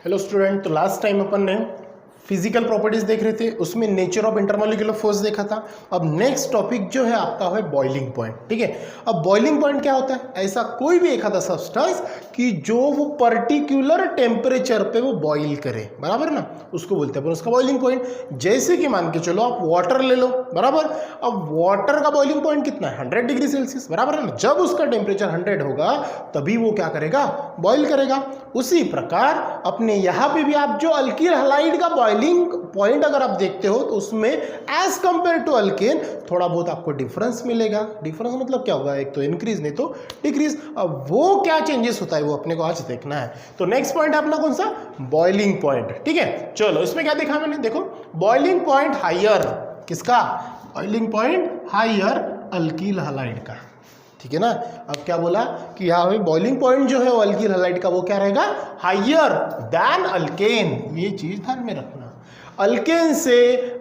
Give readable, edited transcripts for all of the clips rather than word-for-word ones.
Hello student, तो last time अपन ने physical properties देख रहे थे, उसमें नेचर ऑफ इंटरमोलिकुलर फोर्स देखा था। अब नेक्स्ट टॉपिक जो है आपका है बॉइलिंग पॉइंट। ठीक है, अब बॉइलिंग पॉइंट क्या होता है? ऐसा कोई भी एक आधा सब्सटेंस कि जो वो पर्टिकुलर टेम्परेचर पे वो बॉइल करे, बराबर ना, उसको बोलते हैं अपन उसका बॉइलिंग पॉइंट। जैसे कि मान के चलो आप वाटर ले लो, बराबर। अब वाटर का बॉइलिंग पॉइंट कितना है? 100 डिग्री सेल्सियस, बराबर है ना। जब उसका टेम्परेचर 100 होगा तभी वो क्या करेगा? बॉइल करेगा। उसी प्रकार अपने यहाँ पे भी आप जो अल्कील हैलाइड का बॉइलिंग पॉइंट अगर आप देखते हो तो उसमें एज कंपेयर टू अल्केन थोड़ा बहुत आपको डिफरेंस मिलेगा। डिफरेंस मतलब क्या होगा? एक तो इंक्रीज नहीं तो डिक्रीज। अब वो क्या चेंजेस होता है वो अपने को आज देखना है। तो नेक्स्ट पॉइंट है अपना कौन सा? Boiling point. ठीक है, चलो इसमें क्या देखा मैंने, देखो बॉइलिंग पॉइंट हायर किसका? Boiling point higher alkyl halide का। ठीक है ना। अब क्या बोला कि यहाँ पे बॉइलिंग पॉइंट जो है वो अल्कील हैलाइड का वो क्या रहेगा? Higher than alkane. ये चीज ध्यान में रखना, अल्केन से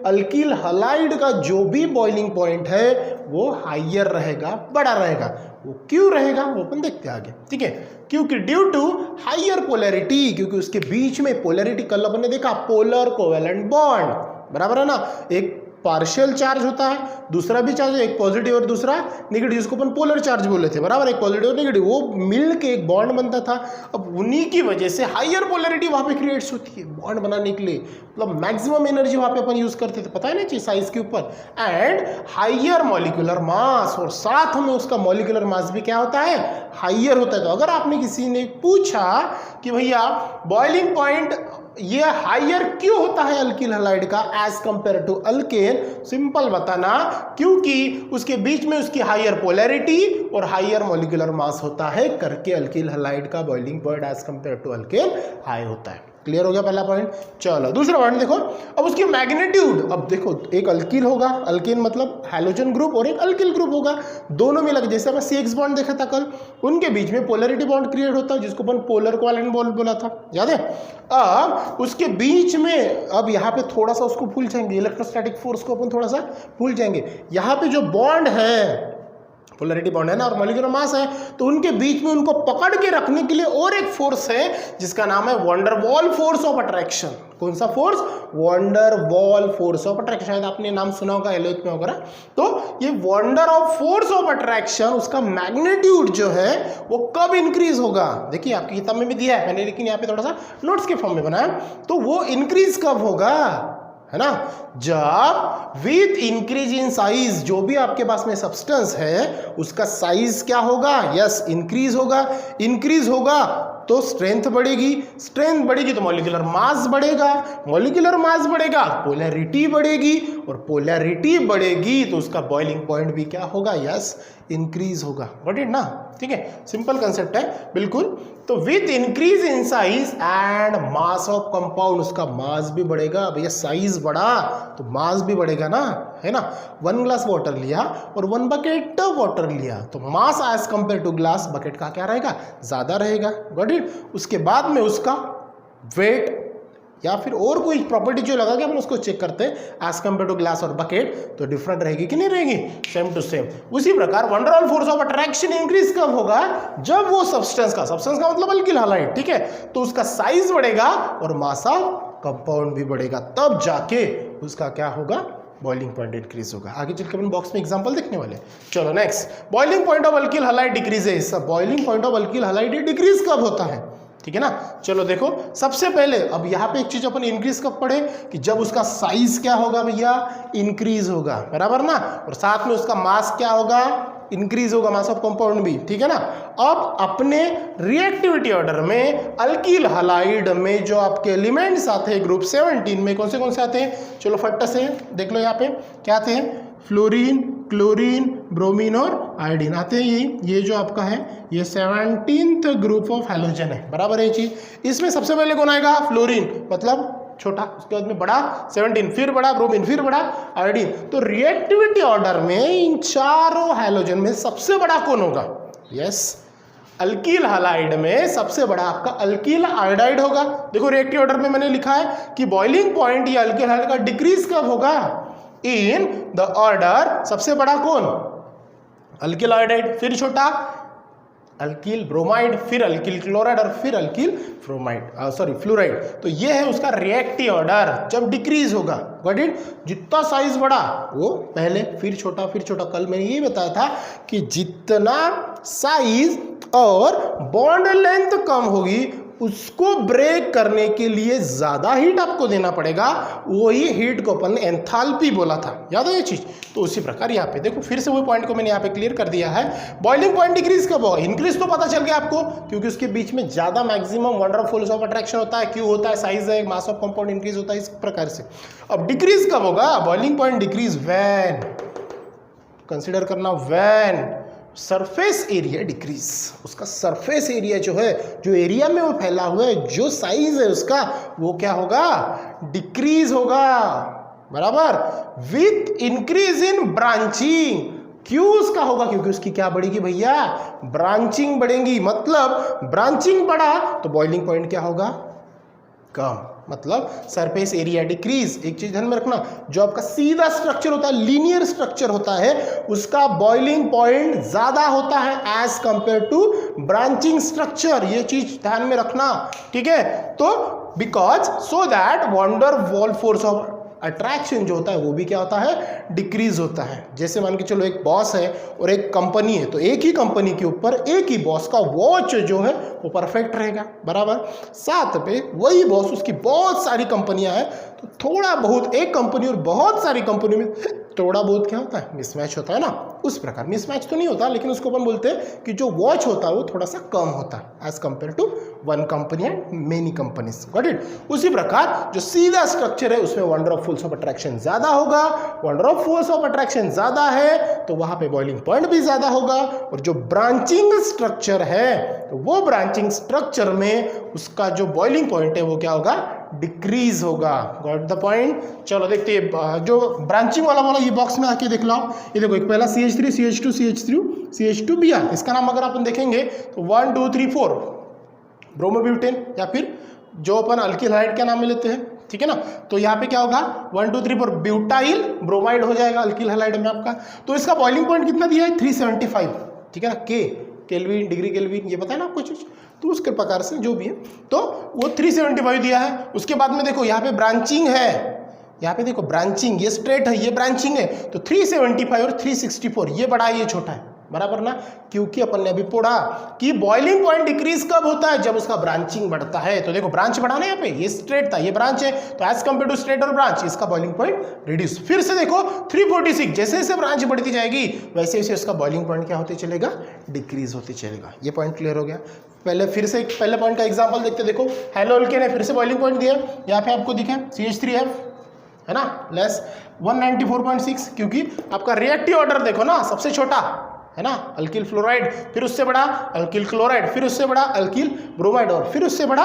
अल्कील हैलाइड का जो भी बॉइलिंग पॉइंट है वो हायर रहेगा, बड़ा रहेगा। वो क्यों रहेगा वो अपन देखते हैं आगे। ठीक है, क्योंकि ड्यू टू हायर पोलैरिटी, क्योंकि उसके बीच में पोलैरिटी कल अपन ने देखा पोलर कोवेलेंट बॉन्ड, बराबर है ना। एक पार्शियल चार्ज होता है, दूसरा भी चार्ज, एक पॉजिटिव और दूसरा नेगेटिव, जिसको अपन पोलर चार्ज बोले थे, बराबर। एक पॉजिटिव और नेगेटिव, वो मिल के एक बॉन्ड बनता था। अब उन्हीं की वजह से हायर पोलैरिटी वहां पे क्रिएट्स होती है बॉन्ड बनाने के लिए, मतलब मैक्सिमम एनर्जी वहां पे अपन यूज करते थे, पता है ना चीज साइज के ऊपर। एंड हायर मॉलिक्यूलर मास, और साथ में उसका मॉलिक्यूलर मास भी क्या होता है? हायर होता है। तो अगर आपने किसी ने पूछा कि भैया बॉइलिंग पॉइंट ये हायर क्यों होता है अल्कील हैलाइड का as compare to alkane, simple बताना, क्योंकि उसके बीच में उसकी हायर पोलैरिटी और हायर मॉलिक्यूलर मास होता है, करके अल्कील हैलाइड का boiling point as compare to alkane high होता है। क्लियर हो गया पहला पॉइंट। चलो दूसरा पॉइंट देखो, अब उसकी मैग्नीट्यूड। अब देखो एक अल्कील होगा, अल्केन मतलब हैलोजन ग्रुप, और एक अल्किल ग्रुप होगा, दोनों में लगे, जैसे अपन CX बॉन्ड देखा था कल, उनके बीच में पोलैरिटी बॉन्ड क्रिएट होता है जिसको अपन पोलर कोवेलेंट बॉन्ड बोला था, याद है। अब उसके बीच में अब यहाँ पे थोड़ा सा उसको भूल जाएंगे, इलेक्ट्रोस्टैटिक फोर्स को अपन थोड़ा सा भूल जाएंगे। यहाँ पे जो बॉन्ड है, पोलैरिटी बॉन्ड है ना, और मॉलिक्यूलर मास है, तो उनके बीच में उनको पकड़ के रखने के लिए और एक फोर्स है जिसका नाम है वंडरवॉल फोर्स ऑफ अट्रैक्शन। कौन सा force? Van der Waals force of attraction, शायद आपने नाम सुना होगा एलोथ में वगैरह। तो ये wonder of force of attraction, उसका मैग्नीट्यूड जो है वो कब इंक्रीज होगा? देखिए आपकी किताब में भी दिया है मैंने, लेकिन यहाँ पे थोड़ा सा नोट्स के फॉर्म में बनाया। तो वो इंक्रीज कब होगा, है ना? जब विथ इंक्रीज इन साइज, जो भी आपके पास में सब्सटेंस है उसका साइज क्या होगा? यस, इंक्रीज होगा। इंक्रीज होगा तो स्ट्रेंथ बढ़ेगी, स्ट्रेंथ बढ़ेगी तो मॉलिक्यूलर मास बढ़ेगा, मॉलिक्यूलर मास बढ़ेगा पोलैरिटी बढ़ेगी, और पोलैरिटी बढ़ेगी तो उसका बॉइलिंग पॉइंट भी क्या होगा? यस, इंक्रीज होगा। गॉट इट ना? ठीक है, सिंपल कंसेप्ट है बिल्कुल। तो with increase in size and mass of compound, उसका मास भी बढ़ेगा। भैया साइज बढ़ा तो मास भी बढ़ेगा ना, है ना। 1 ग्लास वाटर लिया और 1 बकेट वाटर लिया तो mass as compare to glass bucket का क्या रहेगा? ज्यादा रहेगा। Got it. उसके बाद में उसका वेट या फिर और कोई प्रॉपर्टी जो लगा के अपन उसको चेक करते हैं एज कंपेयर टू ग्लास और बकेट, तो डिफरेंट रहेगी कि नहीं रहेगी? Same to same. उसी प्रकार van der Waals force of attraction increase कब होगा? जब वो सब्सटेंस का मतलब अल्कील हैलाइड, ठीक है, तो उसका साइज बढ़ेगा और मास ऑफ कंपाउंड भी बढ़ेगा, तब जाके उसका क्या होगा? बॉइलिंग पॉइंट इंक्रीज होगा। आगे चल के अपन बॉक्स में एग्जांपल देखने वाले। चलो next, boiling point of alkyl halide decreases. Boiling point of alkyl halide decrease कब होता है? ठीक है ना। चलो देखो, सबसे पहले अब यहाँ पे एक चीज अपन इंक्रीज कब पढ़े कि जब उसका साइज क्या होगा भैया? इंक्रीज होगा, बराबर ना, और साथ में उसका मास क्या होगा? इंक्रीज होगा, मास ऑफ कंपाउंड भी। ठीक है ना। अब अपने रिएक्टिविटी ऑर्डर में अल्कील हैलाइड में जो आपके एलिमेंट्स आते हैं ग्रुप 17 में, कौन से आते हैं? चलो फट से देख लो, यहाँ पे क्या आते हैं? फ्लोरीन, क्लोरीन, ब्रोमीन और आयोडीन आते हैं। ये जो आपका है ये 17th ग्रुप ऑफ हैलोजन है, बराबर है ये चीज। इसमें सबसे पहले कौन आएगा? फ्लोरीन, मतलब छोटा, उसके बाद में बड़ा 17, फिर बड़ा ब्रोमीन, फिर बड़ा आयोडीन। तो रिएक्टिविटी ऑर्डर में इन चारों हैलोजन में सबसे बड़ा कौन होगा? यस, अल्कील हैलाइड में सबसे बड़ा आपका अल्कील आयोडाइड होगा। देखो रिएक्टिव ऑर्डर में मैंने लिखा है कि बॉइलिंग पॉइंट या अल्कील हैलाइड का डिक्रीज कब होगा? इन द ऑर्डर, सबसे बड़ा कौन? अल्कील आयोडाइड, फिर छोटा अल्किल ब्रोमाइड, फिर अल्किल क्लोराइड और फिर अल्किल फ्लोराइड। तो ये है उसका रिएक्टिव ऑर्डर जब डिक्रीज होगा। Got it? जितना साइज बढ़ा वो पहले, फिर छोटा, फिर छोटा। कल मैंने ये बताया था कि जितना साइज और बॉन्ड लेंथ कम होगी उसको ब्रेक करने के लिए ज्यादा हीट आपको देना पड़ेगा। वही हीट को अपन ने एंथैल्पी बोला था, याद है ये चीज? तो उसी प्रकार यहाँ पे देखो, फिर से वही पॉइंट को मैंने यहाँ पे क्लियर कर दिया है। बॉइलिंग पॉइंट डिक्रीज कब होगा? इंक्रीज तो पता चल गया आपको, क्योंकि उसके बीच में ज्यादा maximum wonder force of attraction होता है, क्यों होता है, साइज है, मास ऑफ कंपाउंड इंक्रीज होता है, इस प्रकार से। अब डिक्रीज कब होगा? Boiling point decrease when, consider करना, व्हेन सरफेस एरिया डिक्रीज। उसका सरफेस एरिया जो है, जो एरिया में वो फैला हुआ है, जो साइज है उसका, वो क्या होगा? डिक्रीज होगा। बराबर? With increase in branching. क्यों उसका होगा? क्योंकि उसकी क्या बढ़ेगी भैया? ब्रांचिंग बढ़ेगी। मतलब ब्रांचिंग बढ़ा तो बॉइलिंग पॉइंट क्या होगा? कम। मतलब सरफेस एरिया डिक्रीज। एक चीज ध्यान में रखना, जो आपका सीधा स्ट्रक्चर होता है, लीनियर स्ट्रक्चर होता है, उसका बॉइलिंग पॉइंट ज्यादा होता है as compare to branching structure. ये चीज ध्यान में रखना, ठीक है? तो because so that van der Waals force of attraction जो होता है वो भी क्या होता है? डिक्रीज होता है। जैसे मान के चलो एक बॉस है और एक कंपनी है, तो एक ही कंपनी के ऊपर एक ही बॉस का वॉच जो है वो परफेक्ट रहेगा। बराबर? साथ पे वही बॉस, उसकी बहुत सारी कंपनियां हैं, तो थोड़ा बहुत एक कंपनी और बहुत सारी कंपनी में थोड़ा बहुत क्या होता है? मिसमैच होता है ना। उस प्रकार मिसमैच तो नहीं होता, लेकिन उसको अपन बोलते हैं कि जो वॉच होता है वो थोड़ा सा कम होता है as compare to one company and many companies. Got it? उसी प्रकार जो सीधा स्ट्रक्चर है उसमें van der of force of attraction ज्यादा होगा। Van der of force of attraction ज्यादा है तो वहां पे बॉइलिंग पॉइंट भी ज्यादा होगा। और जो ब्रांचिंग स्ट्रक्चर है तो वो ब्रांचिंग स्ट्रक्चर में उसका जो बॉइलिंग पॉइंट है वो क्या होगा? डिक्रीज होगा। Got the point? चलो देखते हैं जो ब्रांचिंग वाला ये बॉक्स में आके देख लो। ये देखो, एक पहला CH3 CH2 CH3 CH2Br। इसका नाम अगर अपन देखेंगे तो 1 2 3 4 ब्रोमोब्यूटेन, या फिर जो अपन अल्किल हाइड क्या नाम में लेते हैं, ठीक है ना? तो यहाँ पे क्या होगा? 1 2 3 4 ब्यूटाइल ब्रोमाइड हो जाएगा अल्किल हाइड में आपका। तो इसका बॉइलिंग पॉइंट कितना दिया है? 375, ठीक है ना? केल्विन, डिग्री केल्विन, ये पता है ना आपको चीज? तो उसके प्रकार से जो भी है, तो वो 375 दिया है। उसके बाद में देखो यहाँ पे ब्रांचिंग है, यहाँ पे देखो ब्रांचिंग, ये स्ट्रेट है, ये ब्रांचिंग है, तो 375 और 364, ये बड़ा है, ये छोटा है। बराबर ना? क्योंकि अपन ने अभी पढ़ा कि बॉइलिंग पॉइंट डिक्रीज कब होता है? जब उसका ब्रांचिंग बढ़ता है। तो देखो ब्रांच बढ़ा ना, यहाँ पे ये स्ट्रेट था, ये ब्रांच है, तो एज कंपेयर टू स्ट्रेट और ब्रांच इसका बॉइलिंग पॉइंट रिड्यूस। फिर से देखो 346, जैसे जैसे ब्रांच बढ़ती जाएगी वैसे वैसे उसका बॉइलिंग पॉइंट क्या होते चलेगा? डिक्रीज होते चलेगा। ये पॉइंट क्लियर हो गया। पहले फिर से पहले पॉइंट का एग्जाम्पल देखते। देखो हेलो अल्केन है, फिर से बॉइलिंग पॉइंट दिया, यहाँ पे आपको दिखे CH3F है ना, लेस 194.6, क्योंकि आपका रिएक्टिव ऑर्डर देखो ना, सबसे छोटा है ना अल्किल फ्लोराइड, फिर उससे बड़ा अल्किल क्लोराइड, फिर उससे बड़ा अल्किल ब्रोमाइड, और फिर उससे बड़ा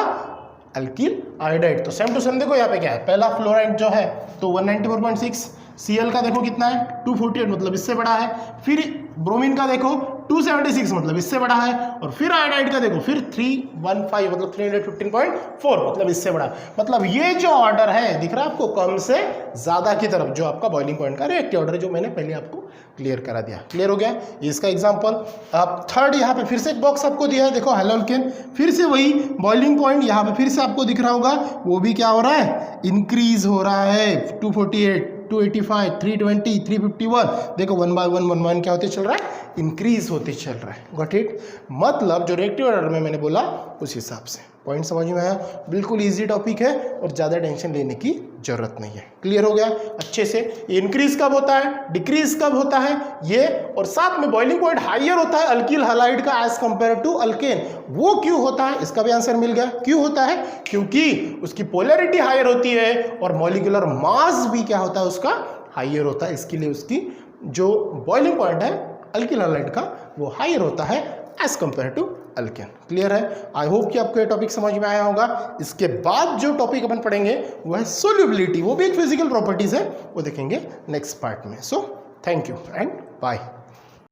अल्किल आयोडाइड। तो सेम टू सेम देखो यहाँ पे क्या है, पहला फ्लोराइड जो है तो 194.6, Cl का देखो कितना है 248, मतलब इससे बड़ा है। फिर ब्रोमीन का देखो 276, मतलब इससे बड़ा है। और फिर आयोडाइड का देखो फिर 315, मतलब 315.4, मतलब इससे बड़ा। मतलब ये जो ऑर्डर है दिख रहा है आपको, कम से ज्यादा की तरफ जो आपका बॉइलिंग पॉइंट का रिएक्टिव ऑर्डर है, जो मैंने पहले आपको क्लियर करा दिया। क्लियर हो गया इसका एग्जांपल। अब थर्ड यहाँ पे फिर से एक बॉक्स आपको दिया है, देखो हेलोल्केन, फिर से वही बॉइलिंग पॉइंट यहाँ पे फिर से आपको दिख रहा होगा, वो भी क्या हो रहा है? इंक्रीज हो रहा है। 248, 285, 320, 351, देखो 1 by 1 क्या होते चल रहा है? इंक्रीज होते चल रहा है। Got it? मतलब जो रिएक्टिव ऑर्डर में मैंने बोला उस हिसाब से। पॉइंट समझ में आया? बिल्कुल इजी टॉपिक है और ज़्यादा टेंशन लेने की जरूरत नहीं है। क्लियर हो गया अच्छे से? इंक्रीज कब होता है, डिक्रीज कब होता है ये, और साथ में बॉइलिंग पॉइंट हाइयर होता है अल्किल हैलाइड का एज कंपेयर टू अल्केन, वो क्यों होता है? इसका भी आंसर मिल गया। क्यों होता है? क्योंकि उसकी पोलैरिटी हायर होती है और मॉलिक्यूलर मास भी क्या होता है उसका? हाइयर होता है। इसके लिए उसकी जो बॉइलिंग पॉइंट है अल्किल हैलाइड का वो हाइयर होता है as compare to alkane. Clear है? आई होप कि आपको ये टॉपिक समझ में आया होगा। इसके बाद जो टॉपिक अपन पढ़ेंगे वो है सोल्यूबिलिटी, वो भी एक फिजिकल प्रॉपर्टीज है, वो देखेंगे नेक्स्ट पार्ट में। So thank you and bye.